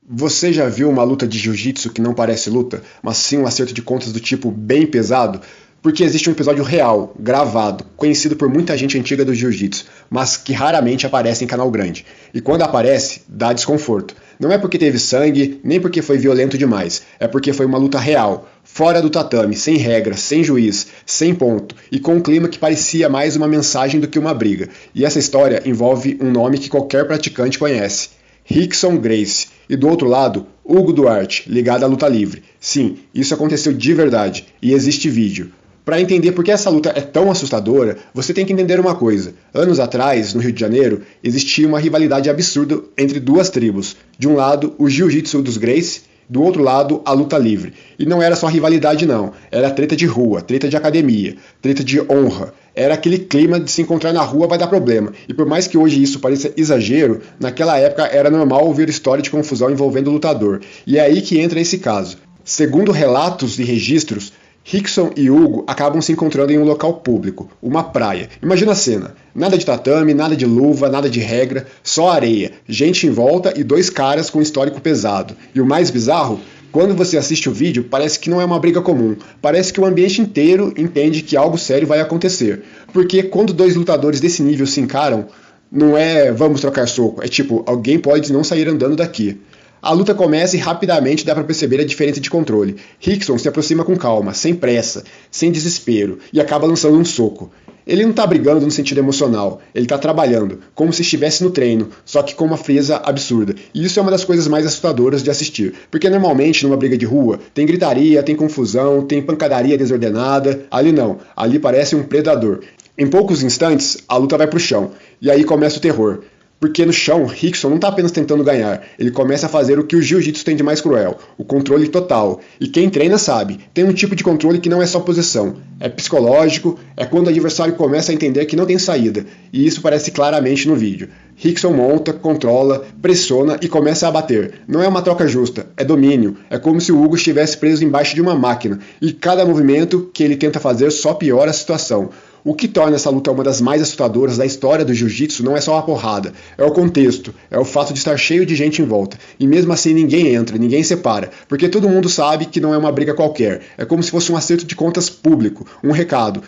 Você já viu uma luta de jiu-jitsu que não parece luta, mas sim um acerto de contas do tipo bem pesado? Porque existe um episódio real, gravado, conhecido por muita gente antiga do jiu-jitsu, mas que raramente aparece em canal grande. E quando aparece, dá desconforto. Não é porque teve sangue, nem porque foi violento demais, é porque foi uma luta real, fora do tatame, sem regra, sem juiz, sem ponto, e com um clima que parecia mais uma mensagem do que uma briga. E essa história envolve um nome que qualquer praticante conhece: Rickson Gracie. E do outro lado, Hugo Duarte, ligado à luta livre. Sim, isso aconteceu de verdade, e existe vídeo. Para entender por que essa luta é tão assustadora, você tem que entender uma coisa. Anos atrás, no Rio de Janeiro, existia uma rivalidade absurda entre duas tribos. De um lado, o jiu-jitsu dos Gracie, do outro lado, a luta livre. E não era só rivalidade não, era treta de rua, treta de academia, treta de honra. Era aquele clima de se encontrar na rua vai dar problema. E por mais que hoje isso pareça exagero, naquela época era normal ouvir história de confusão envolvendo o lutador. E é aí que entra esse caso. Segundo relatos e registros, Rickson e Hugo acabam se encontrando em um local público, uma praia. Imagina a cena, nada de tatame, nada de luva, nada de regra, só areia, gente em volta e dois caras com histórico pesado. E o mais bizarro, quando você assiste o vídeo, parece que não é uma briga comum, parece que o ambiente inteiro entende que algo sério vai acontecer. Porque quando dois lutadores desse nível se encaram, não é vamos trocar soco, é tipo, alguém pode não sair andando daqui. A luta começa e rapidamente dá para perceber a diferença de controle. Rickson se aproxima com calma, sem pressa, sem desespero, e acaba lançando um soco. Ele não está brigando no sentido emocional, ele está trabalhando, como se estivesse no treino, só que com uma frieza absurda. E isso é uma das coisas mais assustadoras de assistir, porque normalmente numa briga de rua tem gritaria, tem confusão, tem pancadaria desordenada. Ali não, ali parece um predador. Em poucos instantes, a luta vai pro chão, e aí começa o terror. Porque no chão, Rickson não está apenas tentando ganhar, ele começa a fazer o que o jiu-jitsu tem de mais cruel, o controle total. E quem treina sabe, tem um tipo de controle que não é só posição, é psicológico, é quando o adversário começa a entender que não tem saída, e isso aparece claramente no vídeo. Rickson monta, controla, pressiona e começa a bater. Não é uma troca justa, é domínio, é como se o Hugo estivesse preso embaixo de uma máquina, e cada movimento que ele tenta fazer só piora a situação. O que torna essa luta uma das mais assustadoras da história do jiu-jitsu não é só a porrada, é o contexto, é o fato de estar cheio de gente em volta. E mesmo assim ninguém entra, ninguém separa, porque todo mundo sabe que não é uma briga qualquer. É como se fosse um acerto de contas público, um recado.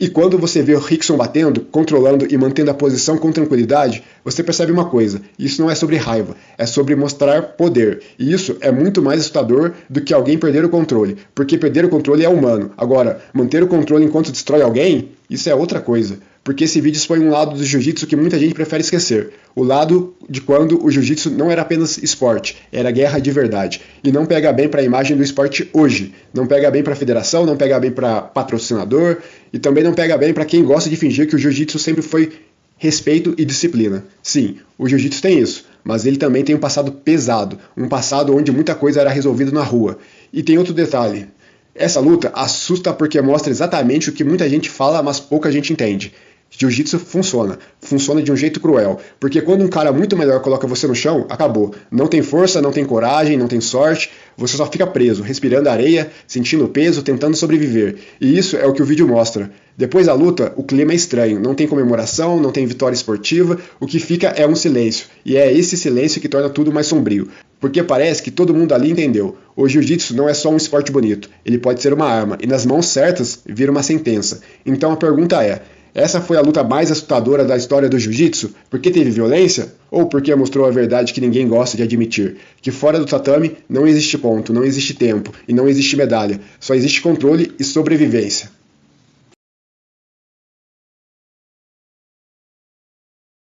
E quando você vê o Rickson batendo, controlando e mantendo a posição com tranquilidade, você percebe uma coisa: isso não é sobre raiva, é sobre mostrar poder. E isso é muito mais assustador do que alguém perder o controle, porque perder o controle é humano. Agora, manter o controle enquanto destrói alguém, isso é outra coisa. Porque esse vídeo expõe um lado do jiu-jitsu que muita gente prefere esquecer. O lado de quando o jiu-jitsu não era apenas esporte, era guerra de verdade. E não pega bem para a imagem do esporte hoje. Não pega bem para a federação, não pega bem para patrocinador e também não pega bem para quem gosta de fingir que o jiu-jitsu sempre foi respeito e disciplina. Sim, o jiu-jitsu tem isso, mas ele também tem um passado pesado, um passado onde muita coisa era resolvida na rua. E tem outro detalhe. Essa luta assusta porque mostra exatamente o que muita gente fala, mas pouca gente entende. Jiu-jitsu funciona de um jeito cruel, porque quando um cara muito melhor coloca você no chão, acabou. Não tem força, não tem coragem, não tem sorte, você só fica preso, respirando areia, sentindo peso, tentando sobreviver. E isso é o que o vídeo mostra. Depois da luta, o clima é estranho, não tem comemoração, não tem vitória esportiva, o que fica é um silêncio, e é esse silêncio que torna tudo mais sombrio. Porque parece que todo mundo ali entendeu. O jiu-jitsu não é só um esporte bonito, ele pode ser uma arma, e nas mãos certas vira uma sentença. Então a pergunta é: essa foi a luta mais assustadora da história do jiu-jitsu? Porque teve violência? Ou porque mostrou a verdade que ninguém gosta de admitir? Que fora do tatame não existe ponto, não existe tempo e não existe medalha. Só existe controle e sobrevivência.